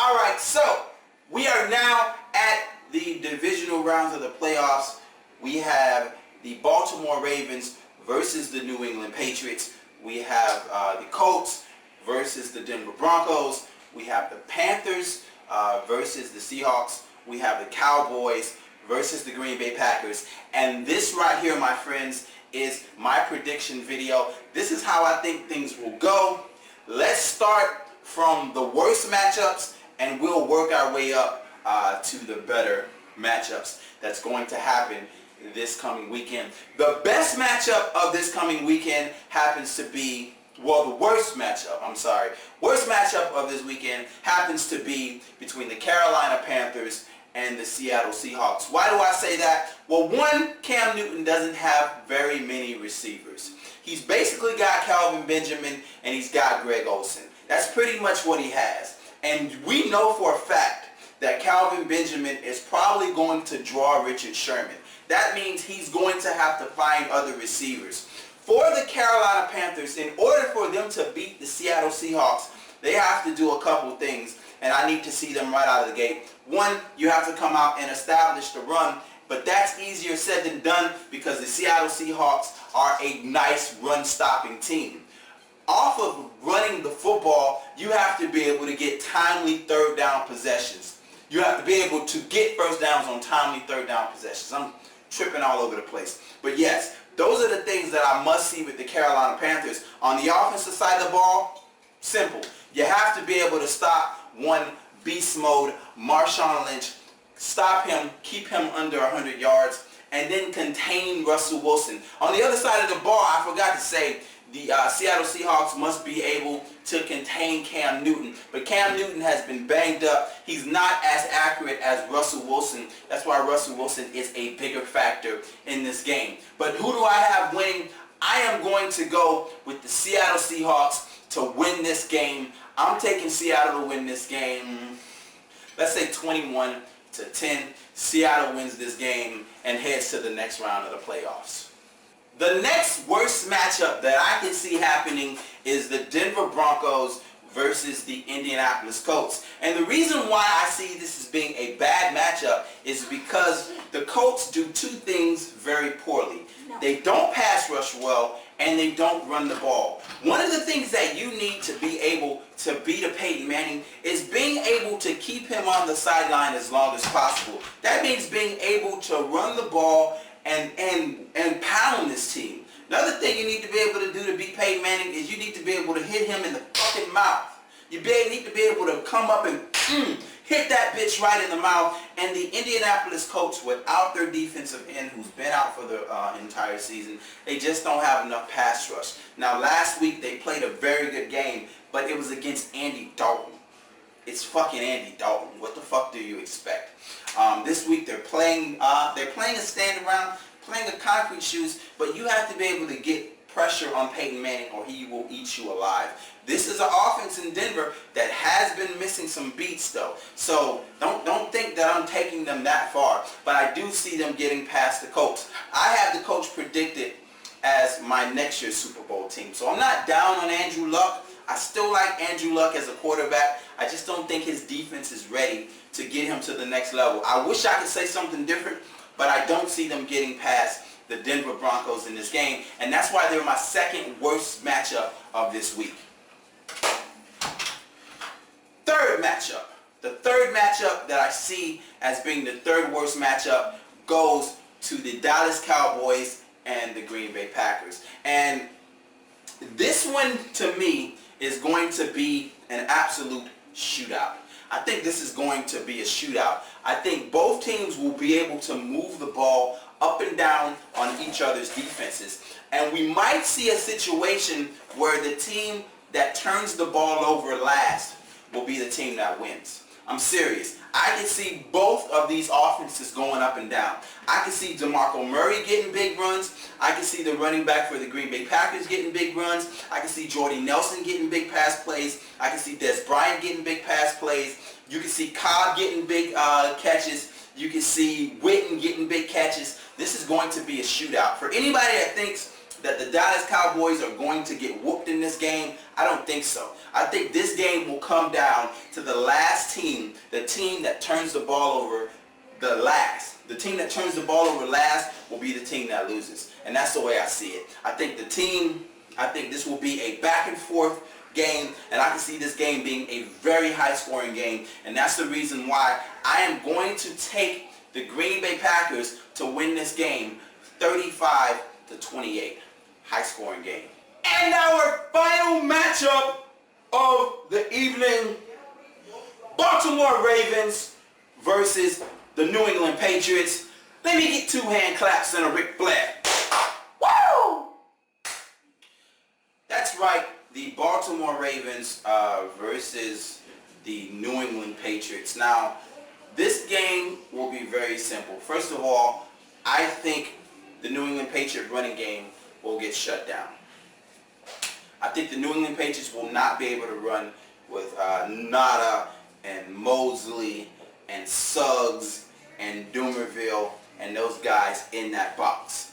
Alright, so we are now at the divisional rounds of the playoffs. We have the Baltimore Ravens versus the New England Patriots. We have the Colts versus the Denver Broncos. We have the Panthers versus the Seahawks. We have the Cowboys versus the Green Bay Packers. And this right here, my friends, is my prediction video. This is how I think things will go. Let's start from the worst matchups and we'll work our way up to the better matchups that's going to happen this coming weekend. The best matchup of this coming weekend happens to be, well, the worst matchup of this weekend happens to be between the Carolina Panthers and the Seattle Seahawks. Why do I say that? Well, one, Cam Newton doesn't have very many receivers. He's basically got Calvin Benjamin and he's got Greg Olsen. That's pretty much what he has. And we know for a fact that Calvin Benjamin is probably going to draw Richard Sherman. That means he's going to have to find other receivers. For the Carolina Panthers, in order for them to beat the Seattle Seahawks, they have to do a couple things, and I need to see them right out of the gate. One, you have to come out and establish the run, but that's easier said than done because the Seattle Seahawks are a nice run-stopping team. Off of running the football, you have to be able to get timely third down possessions. You have to be able to get first downs on timely third down possessions. I'm tripping all over the place. But yes, those are the things that I must see with the Carolina Panthers. On the offensive side of the ball, simple. You have to be able to stop one beast mode, Marshawn Lynch, stop him, keep him under 100 yards, and then contain Russell Wilson. On the other side of the ball, I forgot to say, the Seattle Seahawks must be able to contain Cam Newton. But Cam Newton has been banged up. He's not as accurate as Russell Wilson. That's why Russell Wilson is a bigger factor in this game. But who do I have winning? I am going to go with the Seattle Seahawks to win this game. I'm taking Seattle to win this game. Let's say 21-10. Seattle wins this game and heads to the next round of the playoffs. The next worst matchup that I can see happening is the Denver Broncos versus the Indianapolis Colts. And the reason why I see this as being a bad matchup is because the Colts do two things very poorly. They don't pass rush well and they don't run the ball. One of the things that you need to be able to beat a Peyton Manning is being able to keep him on the sideline as long as possible. That means being able to run the ball and pound this team. Another thing you need to be able to do to beat Peyton Manning is you need to be able to hit him in the fucking mouth. You need to be able to come up and hit that bitch right in the mouth. And the Indianapolis Colts, without their defensive end, who's been out for the entire season, they just don't have enough pass rush. Now, last week they played a very good game, but it was against Andy Dalton. It's fucking Andy Dalton. What the fuck do you expect? This week they're playing a stand around, playing a concrete shoes, but you have to be able to get pressure on Peyton Manning or he will eat you alive. This is an offense in Denver that has been missing some beats though. So don't think that I'm taking them that far, but I do see them getting past the Colts. I have the Colts predicted as my next year's Super Bowl team. So I'm not down on Andrew Luck. I still like Andrew Luck as a quarterback. I just don't think his defense is ready to get him to the next level. I wish I could say something different, but I don't see them getting past the Denver Broncos in this game, and that's why they're my second worst matchup of this week. Third matchup. The third matchup that I see as being the third worst matchup goes to the Dallas Cowboys and the Green Bay Packers. And this one, to me, is going to be an absolute shootout. I think this is going to be a shootout. I think both teams will be able to move the ball up and down on each other's defenses. And we might see a situation where the team that turns the ball over last will be the team that wins. I'm serious. I can see both of these offenses going up and down. I can see DeMarco Murray getting big runs. I can see the running back for the Green Bay Packers getting big runs. I can see Jordy Nelson getting big pass plays. I can see Des Bryant getting big pass plays. You can see Cobb getting big catches. You can see Witten getting big catches. This is going to be a shootout. For anybody that thinks that the Dallas Cowboys are going to get whooped in this game, I don't think so. I think this game will come down to the last team team that turns the ball over the team that turns the ball over last will be the team that loses. And that's the way I see it. I think this will be a back and forth game, and I can see this game being a very high scoring game, and that's the reason why I am going to take the Green Bay Packers to win this game 35-28. High scoring game. And our final matchup of the evening, Baltimore Ravens versus the New England Patriots. Let me get 2 hand claps and a Ric Flair. Woo! That's right, the Baltimore Ravens versus the New England Patriots. Now, this game will be very simple. First of all, I think the New England Patriot running game will get shut down. I think the New England Patriots will not be able to run with Nada and Mosley and Suggs and Dumerville and those guys in that box.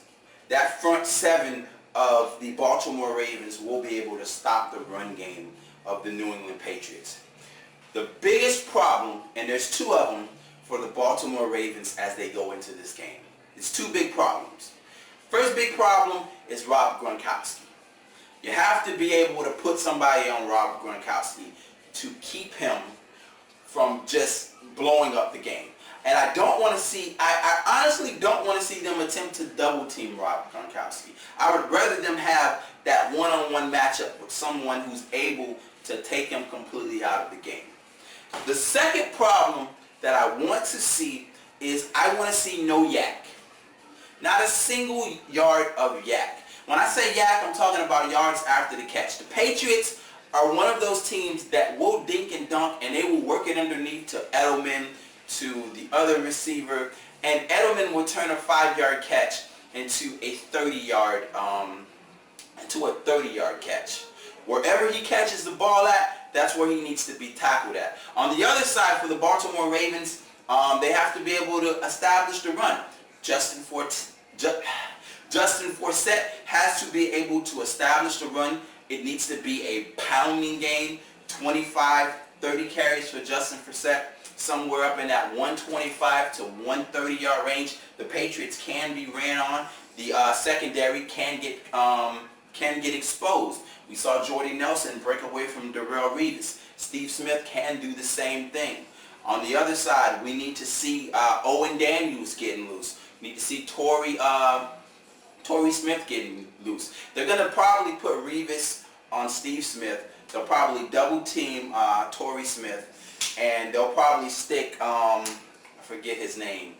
That front 7 of the Baltimore Ravens will be able to stop the run game of the New England Patriots. The biggest problem, and there's 2 of them for the Baltimore Ravens as they go into this game. It's 2 big problems. First big problem is Rob Gronkowski. You have to be able to put somebody on Rob Gronkowski to keep him from just blowing up the game. And I honestly don't want to see them attempt to double team Rob Gronkowski. I would rather them have that one-on-one matchup with someone who's able to take him completely out of the game. The second problem that I want to see is I want to see no yak. Not a single yard of yak. When I say yak, I'm talking about yards after the catch. The Patriots are one of those teams that will dink and dunk, and they will work it underneath to Edelman, to the other receiver, and Edelman will turn a 5-yard catch into a 30-yard catch. Wherever he catches the ball at, that's where he needs to be tackled at. On the other side, for the Baltimore Ravens, they have to be able to establish the run. Justin Forsett has to be able to establish the run. It needs to be a pounding game, 25, 30 carries for Justin Forsett, somewhere up in that 125 to 130 yard range. The Patriots can be ran on. The secondary can get exposed. We saw Jordy Nelson break away from Darrelle Revis. Steve Smith can do the same thing. On the other side, we need to see Owen Daniels getting loose. We need to see Torrey Smith getting loose. They're going to probably put Revis on Steve Smith. They'll probably double team Torrey Smith. And they'll probably stick, I forget his name,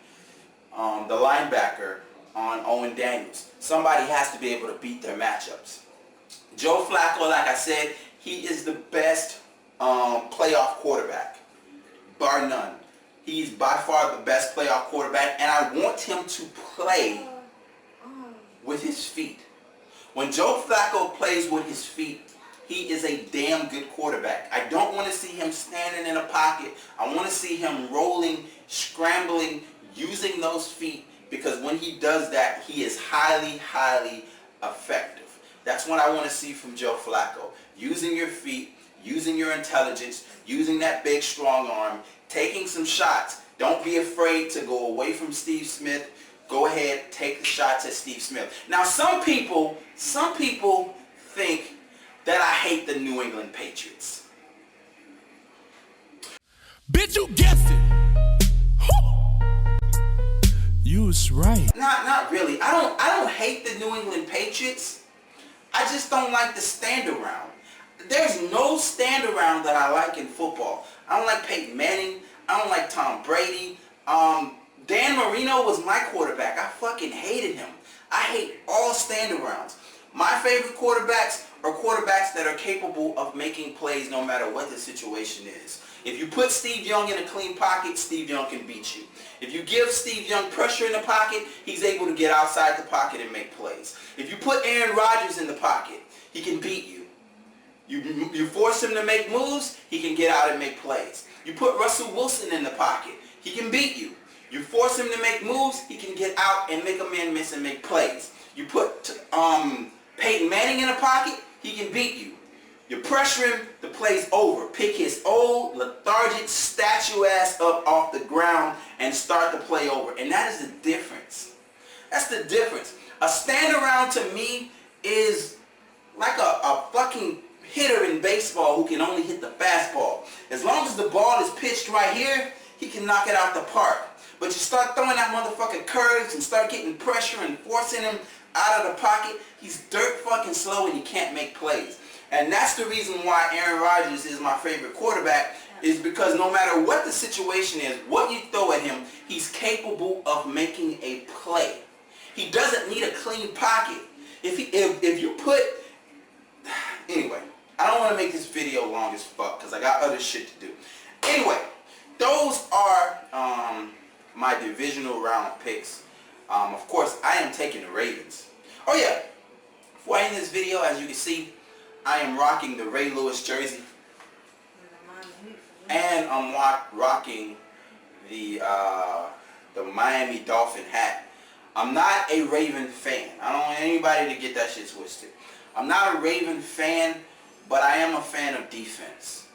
the linebacker on Owen Daniels. Somebody has to be able to beat their matchups. Joe Flacco, like I said, he is the best playoff quarterback, bar none. He's by far the best playoff quarterback, and I want him to play with his feet. When Joe Flacco plays with his feet, he is a damn good quarterback. I don't want to see him standing in a pocket. I want to see him rolling, scrambling, using those feet, because when he does that, he is highly, highly effective. That's what I want to see from Joe Flacco. Using your feet, using your intelligence, using that big strong arm, taking some shots. Don't be afraid to go away from Steve Smith. Go ahead, take the shots at Steve Smith. Now, some people think that I hate the New England Patriots. Bitch, you guessed it. You was right. Not really. I don't hate the New England Patriots. I just don't like the stand around. There's no stand around that I like in football. I don't like Peyton Manning. I don't like Tom Brady. Dan Marino was my quarterback. I fucking hated him. I hate all stand arounds. My favorite quarterbacks are quarterbacks that are capable of making plays no matter what the situation is. If you put Steve Young in a clean pocket, Steve Young can beat you. If you give Steve Young pressure in the pocket, he's able to get outside the pocket and make plays. If you put Aaron Rodgers in the pocket, he can beat you. You force him to make moves, he can get out and make plays. You put Russell Wilson in the pocket, he can beat you. You force him to make moves, he can get out and make a man miss and make plays. You put Peyton Manning in a pocket, he can beat you. You pressure him, the play's over. Pick his old, lethargic statue ass up off the ground and start the play over. And that is the difference. That's the difference. A stand around to me is like a fucking hitter in baseball who can only hit the fastball. As long as the ball is pitched right here, he can knock it out the park. But you start throwing out motherfucking curves and start getting pressure and forcing him out of the pocket, he's dirt fucking slow and he can't make plays. And that's the reason why Aaron Rodgers is my favorite quarterback, is because no matter what the situation is, what you throw at him, he's capable of making a play. He doesn't need a clean pocket. If you put... Anyway, I don't want to make this video long as fuck because I got other shit to do. Anyway, those are my divisional round picks. Of course, I am taking the Ravens. Oh yeah, before I end this video, as you can see, I am rocking the Ray Lewis jersey. And I'm rocking the Miami Dolphin hat. I'm not a Raven fan. I don't want anybody to get that shit twisted. I'm not a Raven fan, but I am a fan of defense.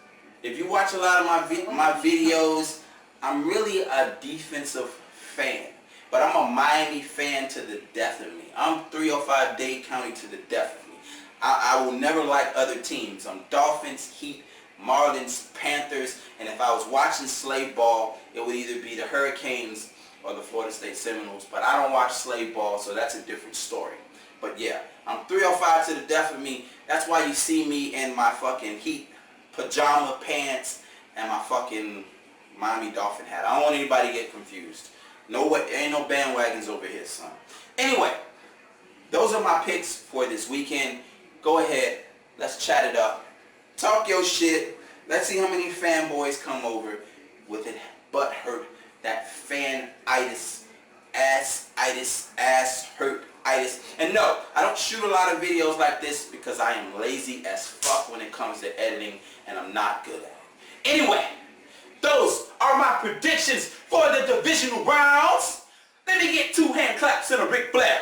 If you watch a lot of my videos, I'm really a defensive fan. But I'm a Miami fan to the death of me. I'm 305 Dade County to the death of me. I will never like other teams. I'm Dolphins, Heat, Marlins, Panthers, and if I was watching slave ball, it would either be the Hurricanes or the Florida State Seminoles. But I don't watch slave ball, so that's a different story. But yeah, I'm 305 to the death of me. That's why you see me in my fucking Heat pajama pants and my fucking Miami Dolphin hat. I don't want anybody to get confused. No way, ain't no bandwagons over here, son. Anyway, those are my picks for this weekend. Go ahead, let's chat it up. Talk your shit. Let's see how many fanboys come over with it butt hurt. That fan-itis, ass hurt-itis. And no, I don't shoot a lot of videos like this because I am lazy as fuck when it comes to editing and I'm not good at it. Anyway, those are my predictions for the divisional rounds. Let me get 2 hand claps and a Ric Flair.